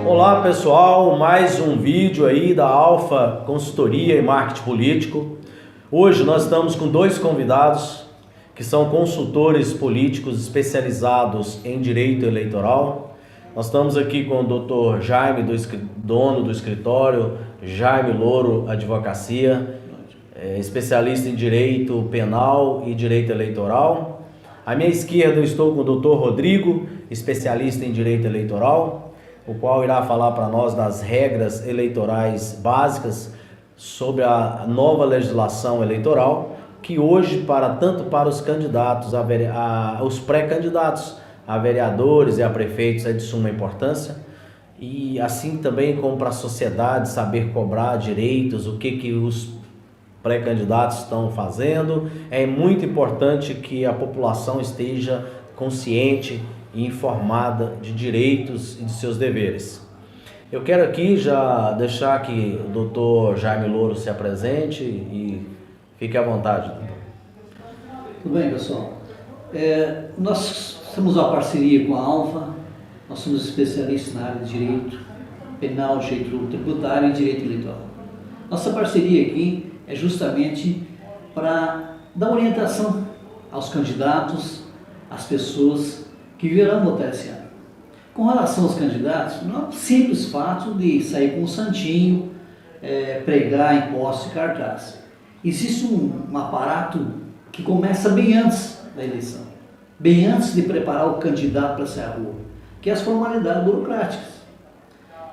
Olá pessoal, mais um vídeo aí da Alfa Consultoria e Marketing Político. Hoje nós estamos com dois convidados que são consultores políticos especializados em direito eleitoral. Nós estamos aqui com o Dr. Jaime, dono do escritório Jaime Louro Advocacia, especialista em direito penal e direito eleitoral. À minha esquerda eu estou com o Dr. Rodrigo, especialista em direito eleitoral, o qual irá falar para nós das regras eleitorais básicas sobre a nova legislação eleitoral, que hoje, tanto para os candidatos, os pré-candidatos a vereadores e a prefeitos é de suma importância, e assim também como para a sociedade saber cobrar direitos, o que os pré-candidatos estão fazendo. É muito importante que a população esteja consciente e informada de direitos e de seus deveres. Eu quero aqui já deixar que o Dr. Jaime Louro se apresente e fique à vontade, doutor. Tudo bem, pessoal. Nós temos uma parceria com a Alfa, nós somos especialistas na área de direito penal, direito tributário e direito eleitoral. Nossa parceria aqui é justamente para dar orientação aos candidatos, às pessoas que virão votar esse ano. Com relação aos candidatos, não é um simples fato de sair com um santinho, pregar em poste e cartaz. Existe um aparato que começa bem antes da eleição, bem antes de preparar o candidato para sair à rua, que é as formalidades burocráticas.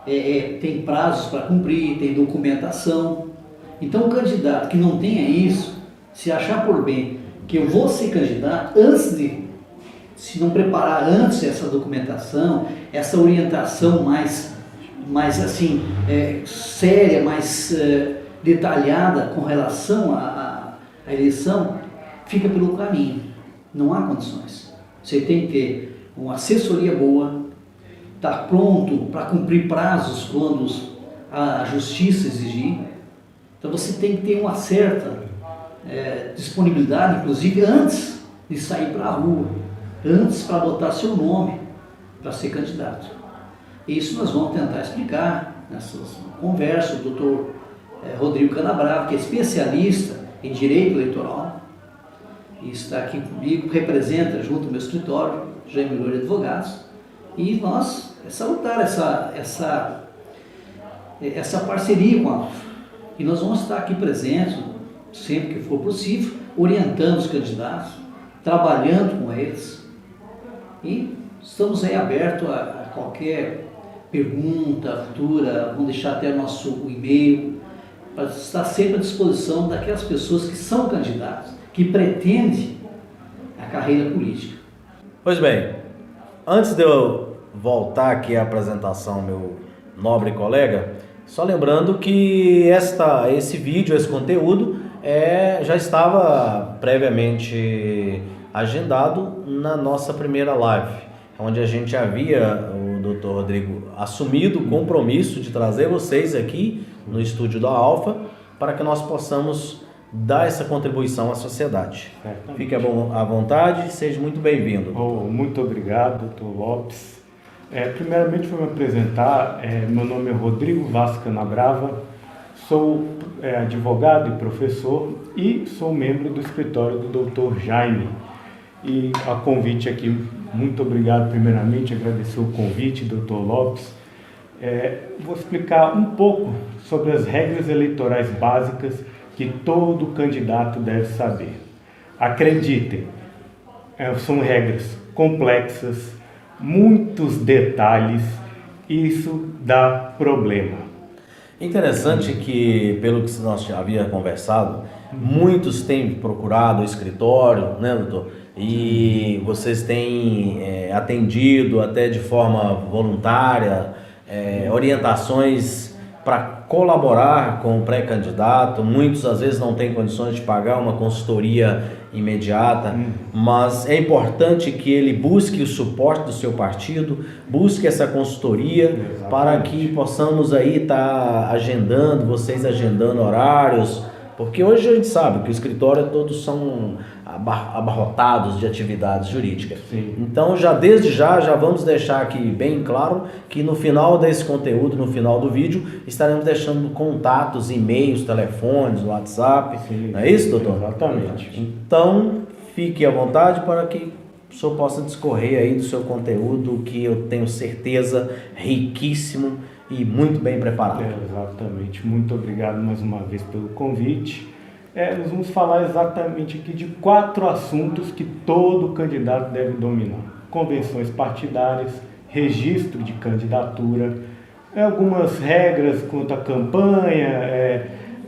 Tem prazos para cumprir, tem documentação. Então o candidato que não tenha isso, se achar por bem que eu vou ser candidato, se não preparar antes essa documentação, essa orientação mais assim, séria, mais detalhada com relação à eleição, fica pelo caminho. Não há condições. Você tem que ter uma assessoria boa, estar pronto para cumprir prazos quando a justiça exigir. Então você tem que ter uma certa disponibilidade, inclusive antes de sair para a rua, antes para botar seu nome para ser candidato. Isso nós vamos tentar explicar nessas conversas. O doutor Rodrigo Canabrava, que é especialista em direito eleitoral, e está aqui comigo, representa junto ao meu escritório, Jaime Louro Advogados, e nós salutar essa parceria com a Alfa. E nós vamos estar aqui presentes, sempre que for possível, orientando os candidatos, trabalhando com eles, e estamos aí abertos a qualquer pergunta futura. Vamos deixar até o nosso e-mail, para estar sempre à disposição daquelas pessoas que são candidatos, que pretendem a carreira política. Pois bem, antes de eu voltar aqui à apresentação, meu nobre colega, só lembrando que esse vídeo, esse conteúdo, já estava previamente agendado na nossa primeira live, onde a gente havia, o Dr. Rodrigo, assumido o compromisso de trazer vocês aqui no estúdio da Alfa para que nós possamos dar essa contribuição à sociedade. Certamente. Fique à vontade, seja muito bem-vindo. Muito obrigado, Dr. Lopes. Primeiramente, vou me apresentar. Meu nome é Rodrigo Vasco Canabrava, sou advogado e professor e sou membro do escritório do Dr. Jaime. E a convite aqui, muito obrigado primeiramente, agradecer o convite, Dr. Lopes. Vou explicar um pouco sobre as regras eleitorais básicas que todo candidato deve saber. Acreditem, são regras complexas, muitos detalhes, e isso dá problema. Interessante que, pelo que nós já havíamos conversado, muitos têm procurado o escritório, né, doutor? E vocês têm atendido até de forma voluntária, orientações para colaborar com o pré-candidato. Muitos às vezes não têm condições de pagar uma consultoria imediata, mas é importante que ele busque o suporte do seu partido, busque essa consultoria. Exatamente. Para que possamos aí estar agendando, vocês agendando horários, porque hoje a gente sabe que o escritório todos são abarrotados de atividades jurídicas. Sim. Então, desde já vamos deixar aqui bem claro que no final desse conteúdo, no final do vídeo, estaremos deixando contatos, e-mails, telefones, WhatsApp. Sim. Não é isso, doutor? Exatamente. Então, fique à vontade para que o senhor possa discorrer aí do seu conteúdo, que eu tenho certeza riquíssimo e muito bem preparado. Exatamente. Muito obrigado mais uma vez pelo convite. Nós vamos falar exatamente aqui de 4 assuntos que todo candidato deve dominar: convenções partidárias, registro de candidatura, algumas regras quanto à campanha,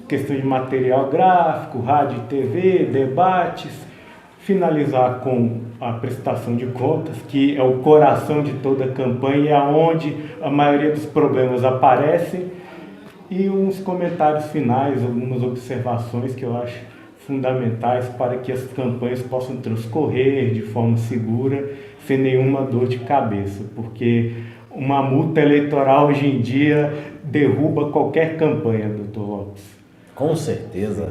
questão de material gráfico, rádio e TV, debates, finalizar com a prestação de contas, que é o coração de toda a campanha e é onde a maioria dos problemas aparecem, e uns comentários finais, algumas observações que eu acho fundamentais para que as campanhas possam transcorrer de forma segura, sem nenhuma dor de cabeça, porque uma multa eleitoral hoje em dia derruba qualquer campanha, doutor Lopes. Com certeza.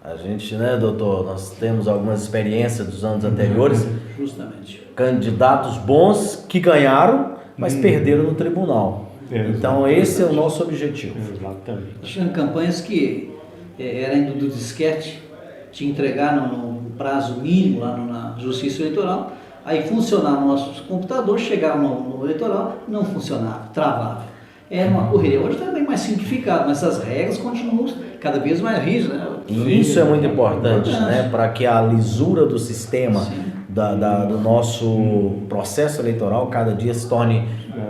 A gente, né, doutor, nós temos algumas experiências dos anos anteriores. Justamente. Candidatos bons que ganharam, mas perderam no tribunal. Então esse é o nosso objetivo. Exatamente. Tinha campanhas que era indo do disquete, te entregar no prazo mínimo lá na Justiça Eleitoral, aí funcionava o nosso computador, chegava no eleitoral, não funcionava, travava. Era uma correria. Hoje está bem mais simplificado, mas as regras continuam cada vez mais rígidas, né? E isso é muito importante, né, para que a lisura do sistema, do nosso processo eleitoral, cada dia se torne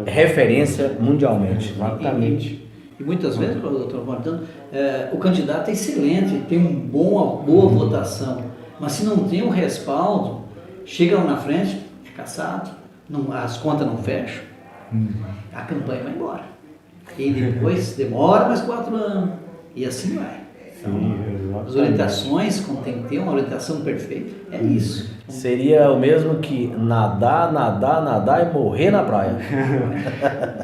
referência mundialmente. Exatamente. E muitas vezes, doutor Martano, o candidato é excelente, tem uma boa votação, mas se não tem o respaldo, chega lá na frente, é cassado, as contas não fecham, a campanha vai embora. E depois demora mais 4 anos, e assim vai. Então, as orientações, como tem que ter uma orientação perfeita, é isso. Seria o mesmo que nadar e morrer na praia.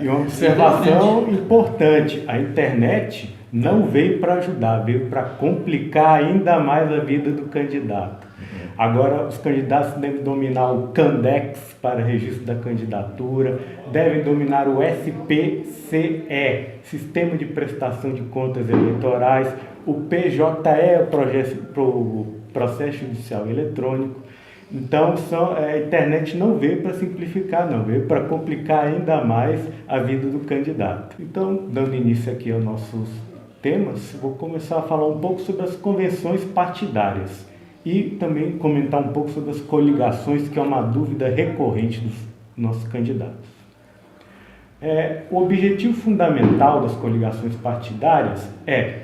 E uma observação importante: a internet não veio para ajudar, veio para complicar ainda mais a vida do candidato. Agora, os candidatos devem dominar o Candex para registro da candidatura, devem dominar o SPCE, Sistema de Prestação de Contas Eleitorais, o PJE, o Processo Judicial Eletrônico. Então, a internet não veio para simplificar, não, veio para complicar ainda mais a vida do candidato. Então, dando início aqui aos nossos temas, vou começar a falar um pouco sobre as convenções partidárias e também comentar um pouco sobre as coligações, que é uma dúvida recorrente dos nossos candidatos. O objetivo fundamental das coligações partidárias é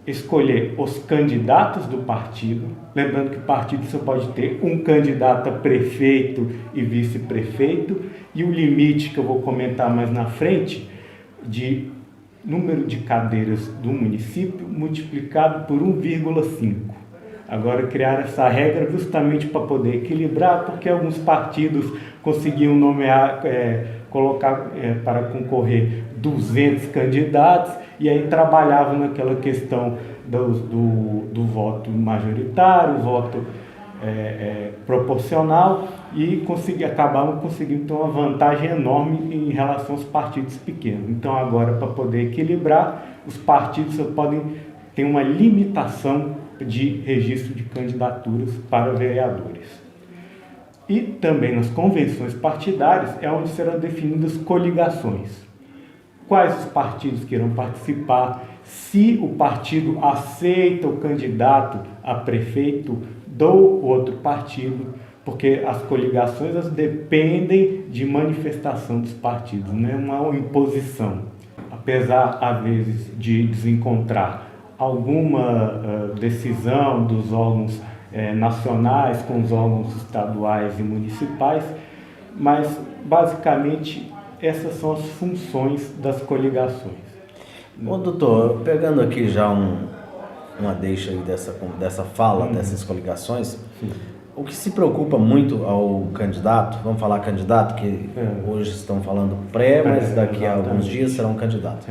escolher os candidatos do partido, lembrando que o partido só pode ter um candidato a prefeito e vice-prefeito, e o limite que eu vou comentar mais na frente, de número de cadeiras do município multiplicado por 1,5. Agora criar essa regra justamente para poder equilibrar, porque alguns partidos conseguiam nomear, colocar para concorrer 200 candidatos, e aí trabalhavam naquela questão do voto majoritário, voto proporcional, e acabavam conseguindo ter uma vantagem enorme em relação aos partidos pequenos. Então agora, para poder equilibrar, os partidos só podem ter uma limitação de registro de candidaturas para vereadores. E também nas convenções partidárias é onde serão definidas coligações. Quais os partidos que irão participar, se o partido aceita o candidato a prefeito do outro partido, porque as coligações elas dependem de manifestação dos partidos, não é uma imposição. Apesar, às vezes, de desencontrar alguma decisão dos órgãos nacionais com os órgãos estaduais e municipais, mas basicamente essas são as funções das coligações. Ô doutor, pegando aqui já uma deixa aí dessa fala, dessas coligações, o que se preocupa muito ao candidato, vamos falar candidato, que hoje estão falando mas daqui a alguns dias será um candidato.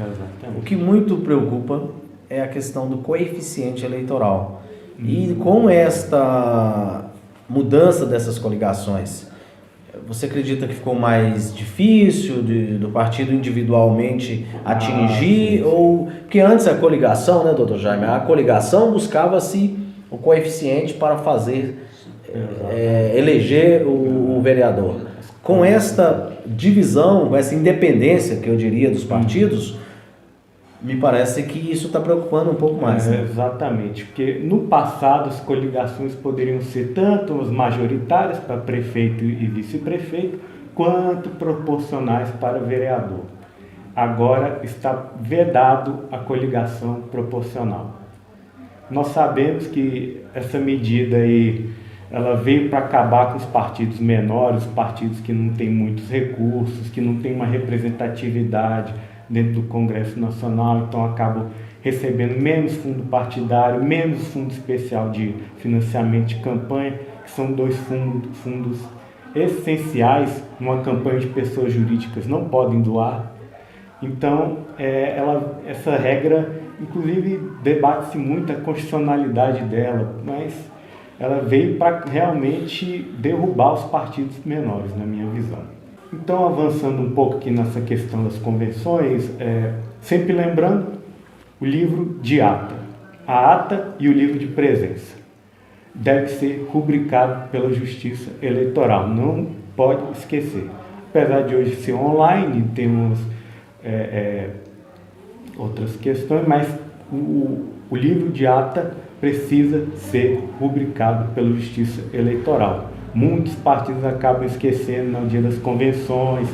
O que muito preocupa é a questão do coeficiente eleitoral. E com esta mudança dessas coligações, você acredita que ficou mais difícil do partido individualmente atingir? Ou porque antes a coligação, né, doutor Jaime, a coligação buscava-se o coeficiente para fazer eleger o vereador. Com esta divisão, com essa independência, que eu diria, dos partidos, me parece que isso está preocupando um pouco mais. Né? Exatamente, porque no passado as coligações poderiam ser tanto as majoritárias para prefeito e vice-prefeito, quanto proporcionais para vereador. Agora está vedado a coligação proporcional. Nós sabemos que essa medida aí, ela veio para acabar com os partidos menores, partidos que não têm muitos recursos, que não têm uma representatividade dentro do Congresso Nacional, então acabam recebendo menos fundo partidário, menos fundo especial de financiamento de campanha, que são dois fundos essenciais numa campanha de pessoas jurídicas, não podem doar. Então, essa regra, inclusive, debate-se muito a constitucionalidade dela, mas ela veio para realmente derrubar os partidos menores, na minha visão. Então, avançando um pouco aqui nessa questão das convenções, sempre lembrando o livro de ata. A ata e o livro de presença deve ser rubricado pela Justiça Eleitoral, não pode esquecer. Apesar de hoje ser online, temos outras questões, mas o livro de ata precisa ser rubricado pela Justiça Eleitoral. Muitos partidos acabam esquecendo no dia das convenções,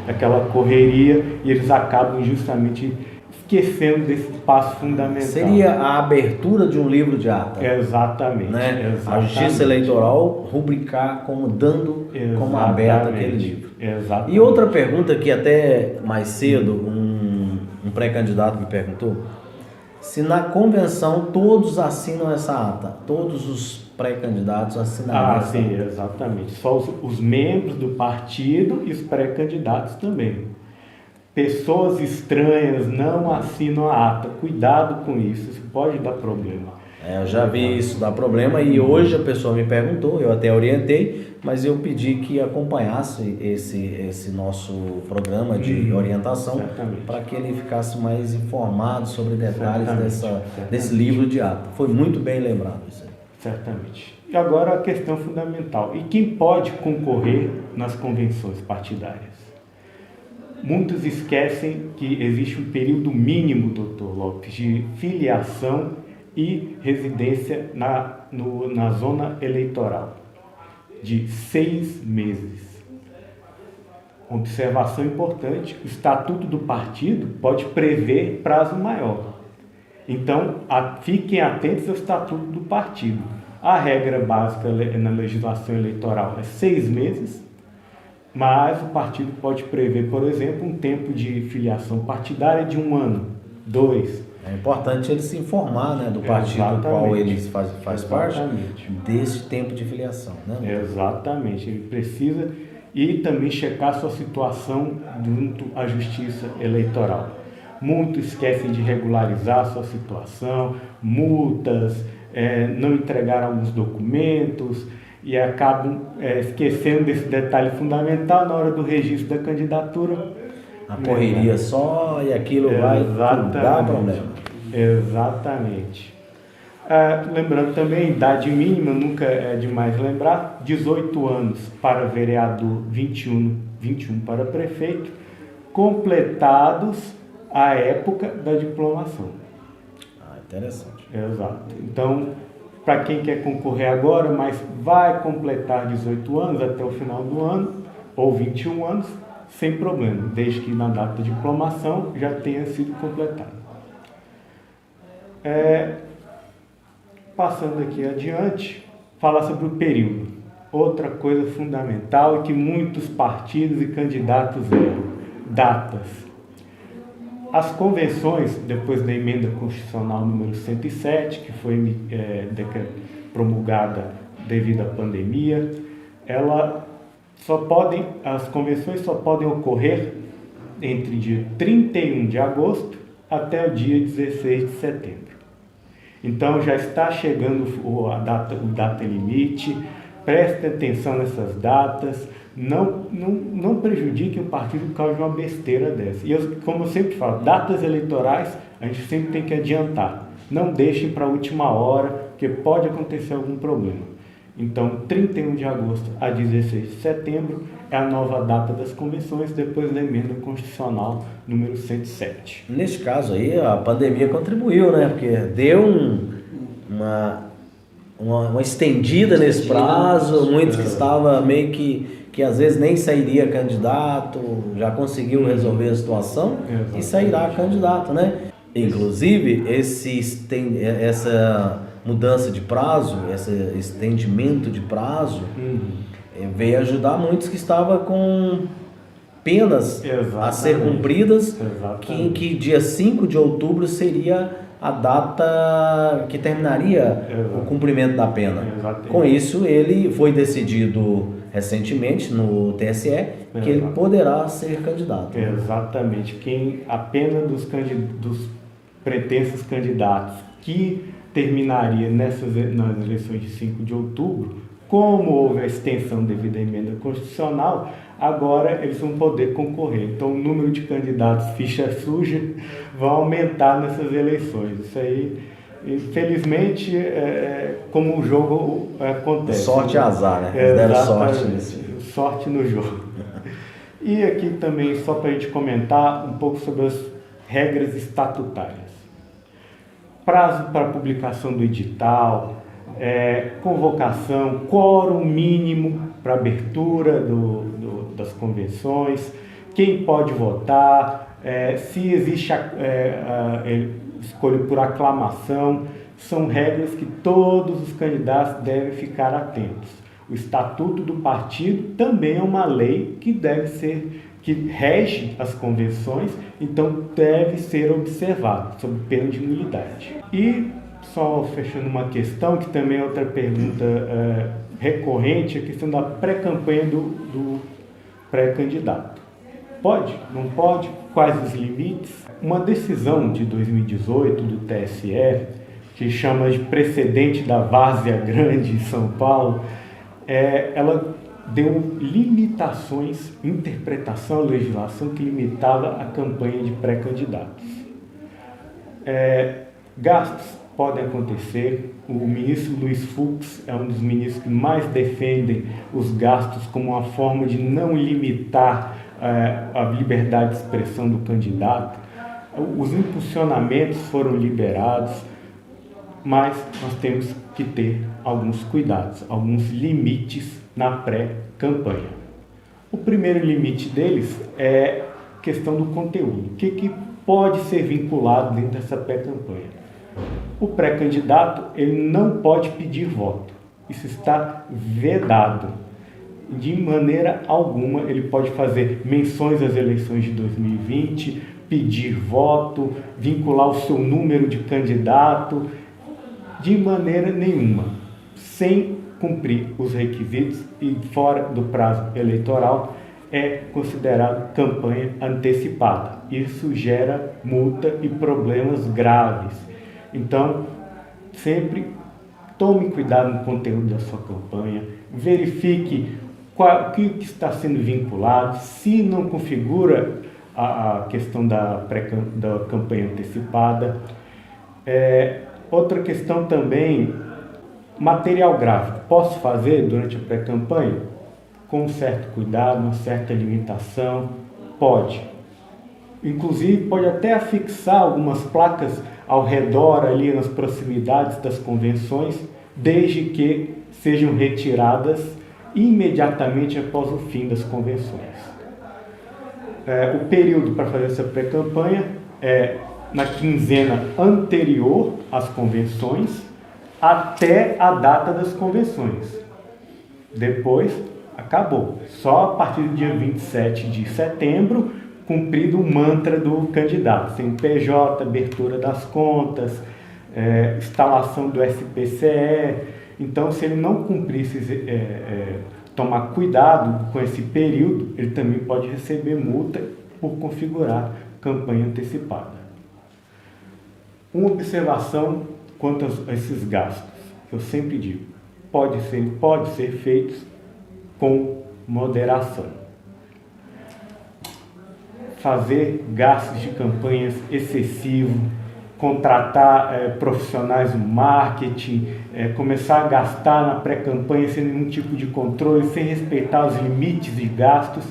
aquela correria, e eles acabam justamente esquecendo desse passo fundamental. Seria a abertura de um livro de ata. Exatamente. Né? Exatamente. A Justiça Eleitoral rubricar como dando como aberto aquele livro. Exatamente. E outra pergunta que até mais cedo um pré-candidato me perguntou, se na convenção todos assinam essa ata, todos os pré-candidatos assinam essa sim, ata. Exatamente. Só os membros do partido e os pré-candidatos também. Pessoas estranhas não assinam a ata. Cuidado com isso pode dar problema. Eu já vi isso dar problema e hoje a pessoa me perguntou, eu até orientei, mas eu pedi que acompanhasse esse nosso programa de orientação para que ele ficasse mais informado sobre detalhes desse livro de ata. Foi muito bem lembrado isso aí. Certamente. E agora a questão fundamental. E quem pode concorrer nas convenções partidárias? Muitos esquecem que existe um período mínimo, doutor Lopes, de filiação e residência na zona eleitoral, de 6 meses. Observação importante, o Estatuto do Partido pode prever prazo maior. Então, fiquem atentos ao Estatuto do Partido. A regra básica na legislação eleitoral é 6 meses, mas o partido pode prever, por exemplo, um tempo de filiação partidária de 1 ano, 2. É importante ele se informar, né, do partido do qual ele faz parte, desse tempo de filiação. Né? Exatamente, ele precisa e também checar sua situação junto à Justiça Eleitoral. Muitos esquecem de regularizar sua situação, multas, não entregar alguns documentos e acabam esquecendo desse detalhe fundamental na hora do registro da candidatura. A correria só e aquilo vai dar problema. Exatamente. Lembrando também, a idade mínima, nunca é demais lembrar, 18 anos para vereador, 21 para prefeito, completados a época da diplomação. Interessante. Exato. Então, para quem quer concorrer agora, mas vai completar 18 anos até o final do ano, ou 21 anos, sem problema, desde que na data de diplomação já tenha sido completado. Passando aqui adiante, falar sobre o período. Outra coisa fundamental é que muitos partidos e candidatos erram: datas. As convenções, depois da emenda constitucional número 107, que foi promulgada devido à pandemia, as convenções só podem ocorrer entre dia 31 de agosto até o dia 16 de setembro. Então já está chegando o data limite. prestem atenção nessas datas, não prejudiquem o partido por causa de uma besteira dessa. E como eu sempre falo, datas eleitorais a gente sempre tem que adiantar. Não deixem para a última hora, porque pode acontecer algum problema. Então, 31 de agosto a 16 de setembro é a nova data das convenções, depois da emenda constitucional número 107. Neste caso aí, a pandemia contribuiu, né? Porque deu uma estendida nesse prazo, muitos que estavam meio que às vezes nem sairia candidato, já conseguiu resolver a situação e sairá candidato, né? Inclusive, essa mudança de prazo, esse estendimento de prazo, veio ajudar muitos que estavam com penas a ser cumpridas, que dia 5 de outubro seria a data que terminaria o cumprimento da pena. Com isso, ele foi decidido recentemente no TSE que ele poderá ser candidato. Exatamente. A pena dos pretensos candidatos que terminaria nas eleições de 5 de outubro, como houve a extensão devido à emenda constitucional, agora eles vão poder concorrer. Então o número de candidatos ficha suja vai aumentar nessas eleições. Isso aí, infelizmente, como o jogo acontece. Sorte e azar, né? Eles deram sorte nisso. Sorte no jogo. E aqui também, só para a gente comentar um pouco sobre as regras estatutárias. Prazo para publicação do edital, convocação, quórum mínimo para abertura das convenções, quem pode votar, se existe escolha por aclamação, são regras que todos os candidatos devem ficar atentos. O Estatuto do Partido também é uma lei que rege as convenções, então deve ser observado, sob pena de nulidade. E, só fechando uma questão, que também é outra pergunta recorrente, a questão da pré-campanha do pré-candidato. Pode? Não pode? Quais os limites? Uma decisão de 2018 do TSE, que chama de precedente da Várzea Grande em São Paulo, ela deu limitações, interpretação, legislação que limitava a campanha de pré-candidatos. Gastos podem acontecer. O ministro Luiz Fux é um dos ministros que mais defendem os gastos como uma forma de não limitar a liberdade de expressão do candidato. Os impulsionamentos foram liberados, mas nós temos que ter alguns cuidados, alguns limites na pré-campanha. O primeiro limite deles é a questão do conteúdo. O que pode ser vinculado dentro dessa pré-campanha? O pré-candidato ele não pode pedir voto. Isso está vedado. De maneira alguma ele pode fazer menções às eleições de 2020, pedir voto, vincular o seu número de candidato, de maneira nenhuma, sem cumprir os requisitos e fora do prazo eleitoral, é considerado campanha antecipada. Isso gera multa e problemas graves. Então, sempre tome cuidado no conteúdo da sua campanha, verifique o que está sendo vinculado, se não configura a questão da campanha antecipada. Outra questão também, material gráfico. Posso fazer durante a pré-campanha? Com um certo cuidado, uma certa limitação? Pode. Inclusive, pode até afixar algumas placas ao redor, ali nas proximidades das convenções, desde que sejam retiradas imediatamente após o fim das convenções. O período para fazer essa pré-campanha é na quinzena anterior às convenções até a data das convenções. Depois, acabou. Só a partir do dia 27 de setembro, cumprido o mantra do candidato. CNPJ, abertura das contas, instalação do SPCE. Então, se ele não cumprisse, tomar cuidado com esse período, ele também pode receber multa por configurar campanha antecipada. Uma observação quanto a esses gastos, que eu sempre digo. pode ser feitos com moderação. Fazer gastos de campanhas excessivos, contratar profissionais do marketing, começar a gastar na pré-campanha sem nenhum tipo de controle, sem respeitar os limites de gastos,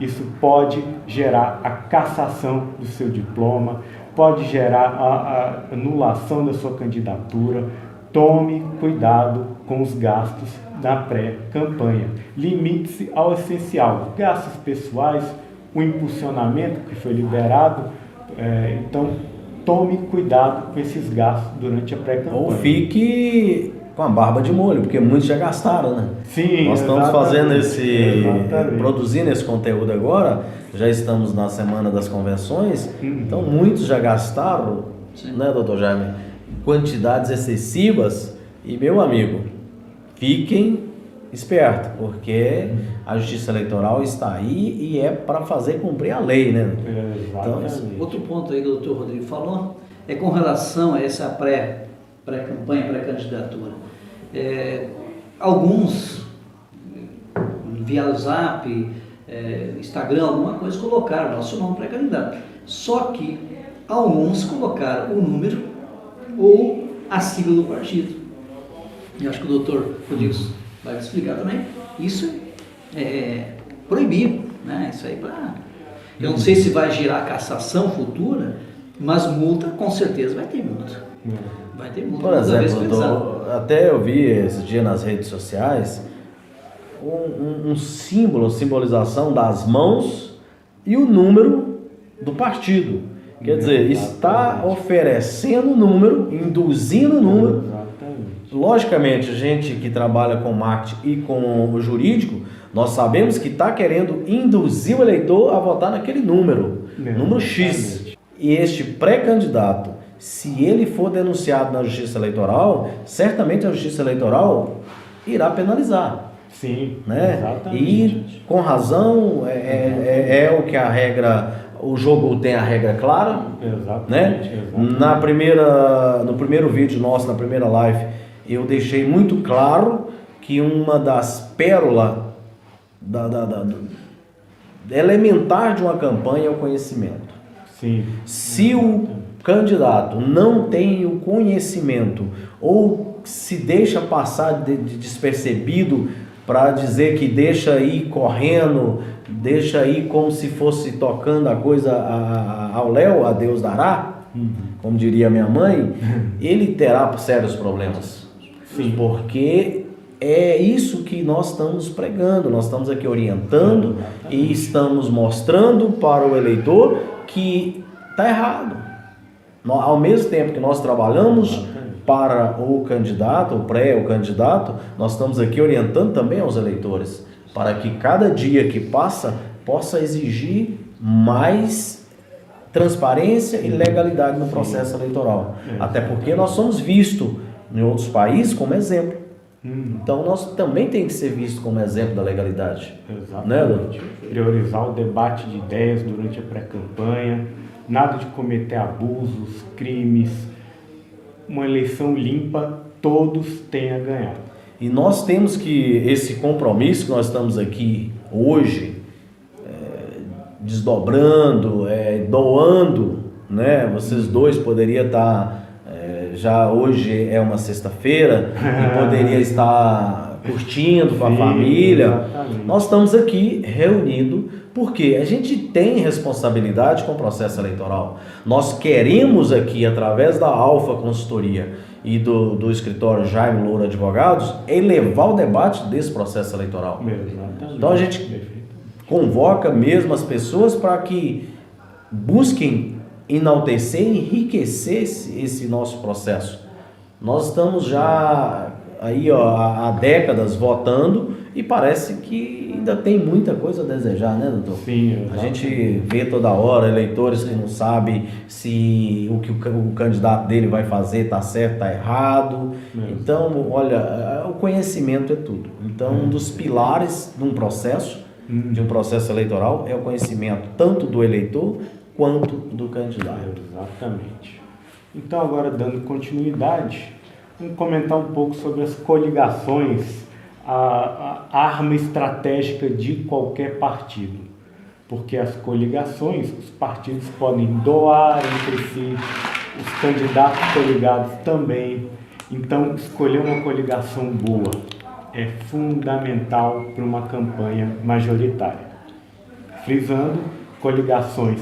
isso pode gerar a cassação do seu diploma, pode gerar a anulação da sua candidatura. Tome cuidado com os gastos da pré-campanha. Limite-se ao essencial. Gastos pessoais, o impulsionamento que foi liberado. Então, tome cuidado com esses gastos durante a pré-campanha. Ou fique com a barba de molho, porque muitos já gastaram, né? Sim, nós estamos fazendo exatamente. Produzindo esse conteúdo agora, já estamos na semana das convenções, então muitos já gastaram, né, doutor Jaime, quantidades excessivas. E, meu amigo, fiquem espertos, porque a Justiça Eleitoral está aí e é para fazer cumprir a lei, né? Então, outro ponto aí que o doutor Rodrigo falou é com relação a essa pré-campanha, pré-candidatura. Alguns, via Zap, Instagram, alguma coisa, colocaram nosso nome pré-candidato. Só que alguns colocaram o número ou a sigla do partido. Eu acho que o doutor Rodrigo vai explicar também. Isso é proibido, né? Isso aí eu não sei se vai gerar cassação futura, mas multa com certeza vai ter multa. Vai ter multa. Por exemplo, até eu vi esse dia nas redes sociais um símbolo, simbolização das mãos e o número do partido. Quer dizer, está oferecendo o número, induzindo o número. Logicamente, a gente que trabalha com marketing e com o jurídico, nós sabemos que está querendo induzir o eleitor a votar naquele número, número X. E este pré-candidato, se ele for denunciado na Justiça Eleitoral, certamente a Justiça Eleitoral irá penalizar. Sim, né? Exatamente. E com razão, é o que a regra, o jogo tem a regra clara. Exatamente, né? exatamente. No primeiro vídeo nosso, na primeira live, eu deixei muito claro que uma das pérolas elementar de uma campanha é o conhecimento. Sim. Se o candidato não tem o conhecimento ou se deixa passar de despercebido para dizer que deixa ir correndo, deixa ir como se fosse tocando a coisa ao léu, a Deus dará, como diria minha mãe, ele terá sérios problemas. Sim. Porque é isso que nós estamos pregando, nós estamos aqui orientando e estamos mostrando para o eleitor que está errado. Ao mesmo tempo que nós trabalhamos para o candidato, o candidato, nós estamos aqui orientando também aos eleitores, para que cada dia que passa possa exigir mais transparência e legalidade no processo eleitoral. Até porque nós somos vistos em outros países como exemplo. Então nós também tem que ser visto como exemplo da legalidade. Exatamente. Né? Priorizar o debate de ideias durante a pré-campanha, nada de cometer abusos, crimes, uma eleição limpa, todos têm a ganhar. E nós temos que, esse compromisso que nós estamos aqui hoje, desdobrando, doando, né? Vocês dois poderiam estar, já hoje é uma sexta-feira, e poderia estar curtindo com a família. Exatamente. Nós estamos aqui reunidos porque a gente tem responsabilidade com o processo eleitoral. Nós queremos aqui, através da Alfa Consultoria e do escritório Jaime Loura Advogados, elevar o debate desse processo eleitoral. Exatamente. Então a gente convoca mesmo as pessoas para que busquem enaltecer e enriquecer esse nosso processo. Nós estamos já aí há décadas votando e parece que ainda tem muita coisa a desejar, né, doutor? Sim, a gente vê toda hora eleitores que não sabem se o que o candidato dele vai fazer está certo, está errado. Então, olha, o conhecimento é tudo. Então, um dos pilares de um processo eleitoral é o conhecimento tanto do eleitor quanto do candidato. Exatamente. Então, agora dando continuidade, Vamos comentar um pouco sobre as coligações, a arma estratégica de qualquer partido. Porque as coligações, os partidos podem doar entre si, os candidatos coligados também. Então, escolher uma coligação boa é fundamental para uma campanha majoritária. Frisando, coligações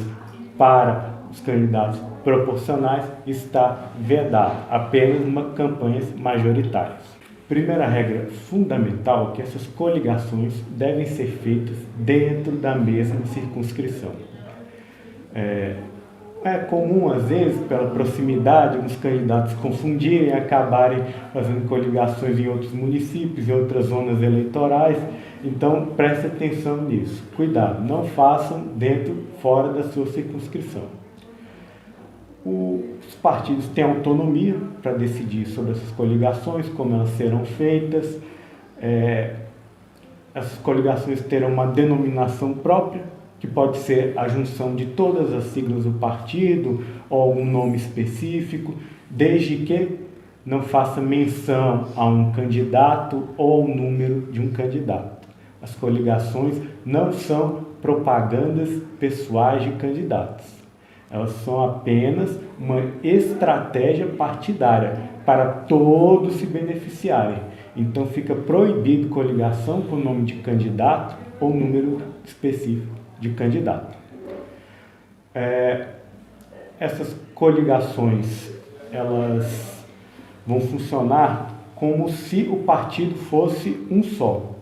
para os candidatos proporcionais está vedado, apenas uma campanhas majoritárias. Primeira regra fundamental é que essas coligações devem ser feitas dentro da mesma circunscrição. É comum, às vezes, pela proximidade, alguns candidatos confundirem e acabarem fazendo coligações em outros municípios, em outras zonas eleitorais. Então, preste atenção nisso. Cuidado, não façam fora da sua circunscrição. Os partidos têm autonomia para decidir sobre essas coligações, como elas serão feitas. Essas coligações terão uma denominação própria, que pode ser a junção de todas as siglas do partido ou algum nome específico, desde que não faça menção a um candidato ou ao número de um candidato. As coligações não são propagandas pessoais de candidatos. Elas são apenas uma estratégia partidária para todos se beneficiarem. Então fica proibido coligação com nome de candidato ou número específico de candidato. Essas coligações, elas vão funcionar como se o partido fosse um só.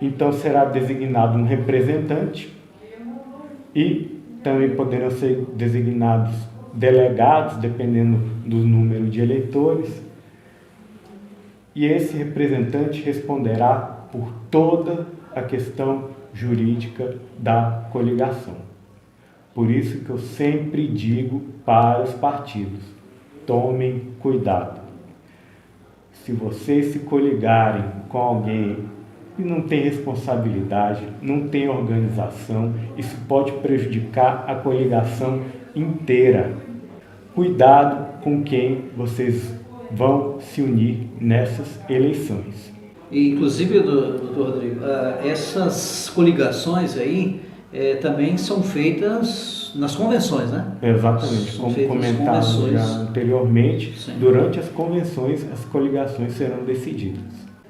Então será designado um representante e também poderão ser designados delegados, dependendo do número de eleitores. E esse representante responderá por toda a questão jurídica da coligação. Por isso que eu sempre digo para os partidos: tomem cuidado. Se vocês se coligarem com alguém que não tem responsabilidade, não tem organização, isso pode prejudicar a coligação inteira. Cuidado com quem vocês vão se unir nessas eleições. E, inclusive, doutor Rodrigo, essas coligações aí também são feitas nas convenções, né? Exatamente, como comentado já anteriormente, sim, durante as convenções as coligações serão decididas.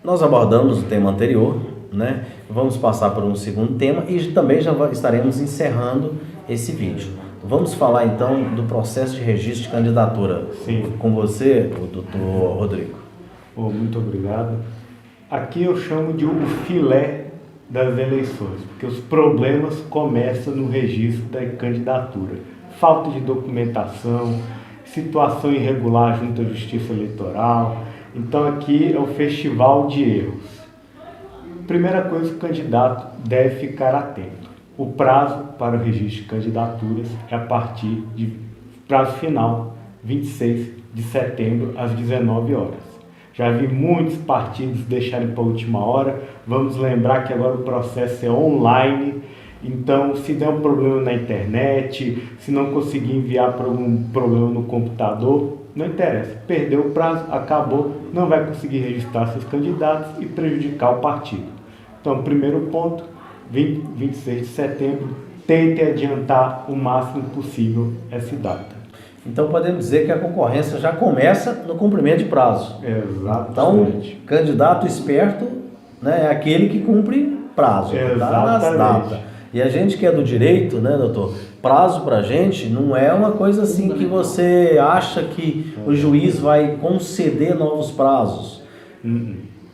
Nós abordamos o tema anterior, né? Vamos passar por um segundo tema e também já estaremos encerrando esse vídeo. Vamos falar então do processo de registro de candidatura. Sim. Com você, o doutor Rodrigo. Muito obrigado. Aqui eu chamo de o filé das eleições, porque os problemas começam no registro da candidatura. Falta de documentação, situação irregular junto à Justiça Eleitoral. Então aqui é o festival de erros. Primeira coisa, o candidato deve ficar atento. O prazo para o registro de candidaturas é a partir de prazo final, 26 de setembro, às 19 horas. Já vi muitos partidos deixarem para a última hora. Vamos lembrar que agora o processo é online. Então, se der um problema na internet, se não conseguir enviar por algum problema no computador, não interessa. Perdeu o prazo, acabou, não vai conseguir registrar seus candidatos e prejudicar o partido. Então, primeiro ponto, 26 de setembro, tente adiantar o máximo possível essa data. Então podemos dizer que a concorrência já começa no cumprimento de prazo. Exatamente. Então, candidato esperto, né, é aquele que cumpre prazo, tá nas datas. E a gente que é do direito, né, doutor, prazo pra gente não é uma coisa assim que você acha que o juiz vai conceder novos prazos.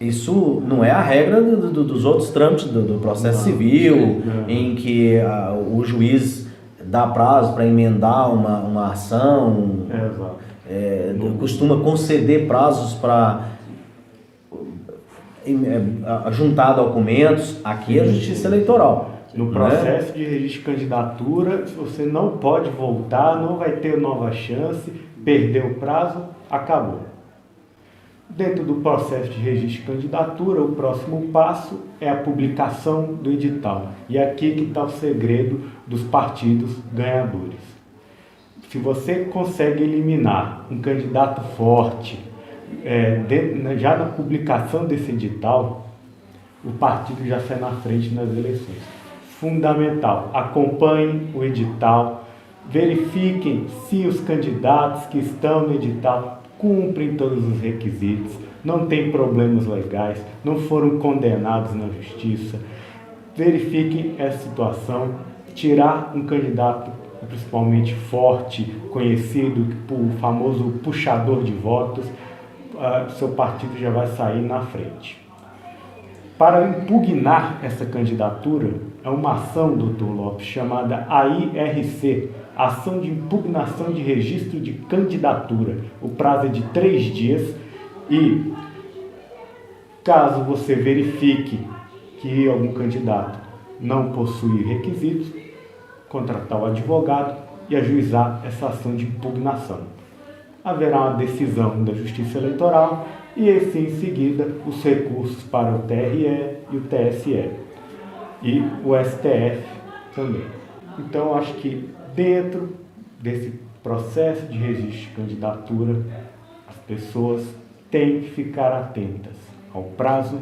Isso não é a regra dos outros trâmites do processo civil, em que o juiz dá prazo para emendar uma ação, costuma conceder prazos para juntar documentos. Aqui é a Justiça Eleitoral. No processo de registro de candidatura, você não pode voltar, não vai ter nova chance, perdeu o prazo, acabou. Dentro do processo de registro de candidatura, o próximo passo é a publicação do edital. E aqui que está o segredo dos partidos ganhadores. Se você consegue eliminar um candidato forte, já na publicação desse edital, o partido já sai na frente nas eleições. Fundamental, acompanhem o edital, verifiquem se os candidatos que estão no edital cumprem todos os requisitos, não tem problemas legais, não foram condenados na justiça. Verifiquem essa situação, tirar um candidato principalmente forte, conhecido por famoso puxador de votos, seu partido já vai sair na frente. Para impugnar essa candidatura, é uma ação, doutor Lopes, chamada AIRC, Ação de Impugnação de Registro de Candidatura. O prazo é de 3 dias e, caso você verifique que algum candidato não possui requisitos, contratar o advogado e ajuizar essa ação de impugnação. Haverá uma decisão da Justiça Eleitoral e, assim, em seguida, os recursos para o TRE e o TSE e o STF também. Então, acho que dentro desse processo de registro de candidatura, as pessoas têm que ficar atentas ao prazo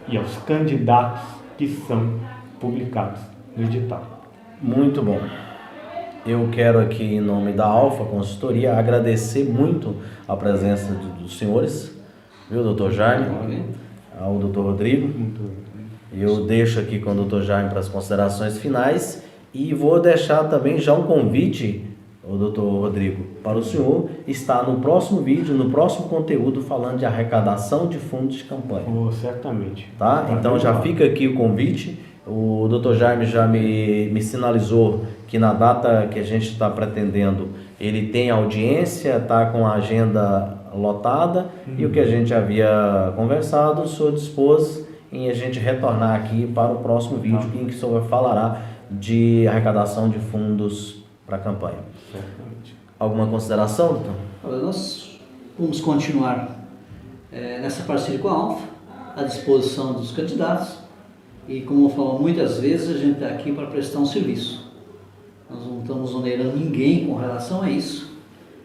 e aos candidatos que são publicados no edital. Muito bom. Eu quero aqui, em nome da Alfa Consultoria, agradecer muito a presença dos senhores, viu, doutor Jaime, ao doutor Rodrigo. Eu deixo aqui com o doutor Jaime para as considerações finais e vou deixar também já um convite, o doutor Rodrigo, para o senhor estar no próximo vídeo, no próximo conteúdo, falando de arrecadação de fundos de campanha. Certamente. Tá? Então já fica aqui o convite. O Dr. Jaime já me sinalizou que na data que a gente está pretendendo, ele tem audiência, está com a agenda lotada, e o que a gente havia conversado, o senhor dispôs em a gente retornar aqui para o próximo vídeo, em que o senhor falará de arrecadação de fundos para a campanha. Certamente. Alguma consideração, doutor? Olha, nós vamos continuar nessa parceria com a Alfa, à disposição dos candidatos. E como eu falo muitas vezes, a gente está aqui para prestar um serviço. Nós não estamos onerando ninguém com relação a isso.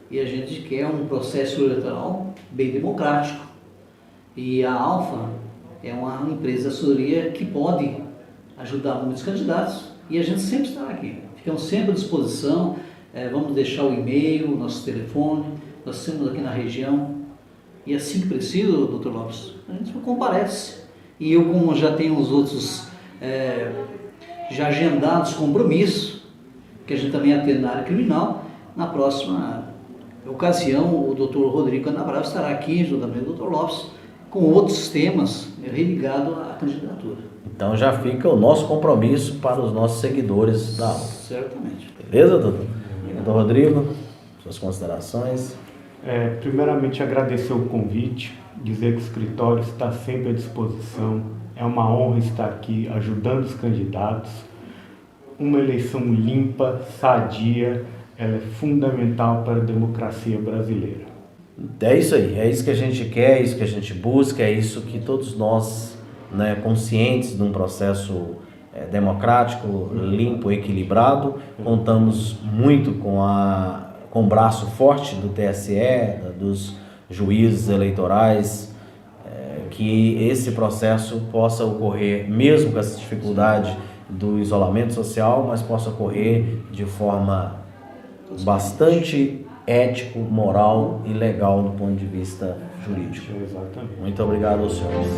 E a gente quer um processo eleitoral bem democrático. E a Alfa é uma empresa de assessoria que pode ajudar muitos candidatos. E a gente sempre está aqui. Ficamos sempre à disposição. Vamos deixar o e-mail, nosso telefone. Nós estamos aqui na região. E assim que precisa, doutor Lopes, a gente comparece. E eu, como já tenho os outros já agendados compromissos, que a gente também atende na área criminal, na próxima ocasião o doutor Rodrigo Canabrava estará aqui, juntamente com o doutor Lopes, com outros temas religados à candidatura. Então já fica o nosso compromisso para os nossos seguidores da aula. Certamente. Beleza, doutor? Doutor Rodrigo, suas considerações. Primeiramente, agradecer o convite, dizer que o escritório está sempre à disposição. É uma honra estar aqui ajudando os candidatos. Uma eleição limpa, sadia, ela é fundamental para a democracia brasileira. É isso aí, é isso que a gente quer, é isso que a gente busca, é isso que todos nós, conscientes de um processo democrático, limpo, equilibrado, contamos muito com o braço forte do TSE, dos juízes eleitorais, que esse processo possa ocorrer, mesmo com essa dificuldade do isolamento social, mas possa ocorrer de forma bastante ético, moral e legal do ponto de vista jurídico. Exatamente. Muito obrigado aos senhores.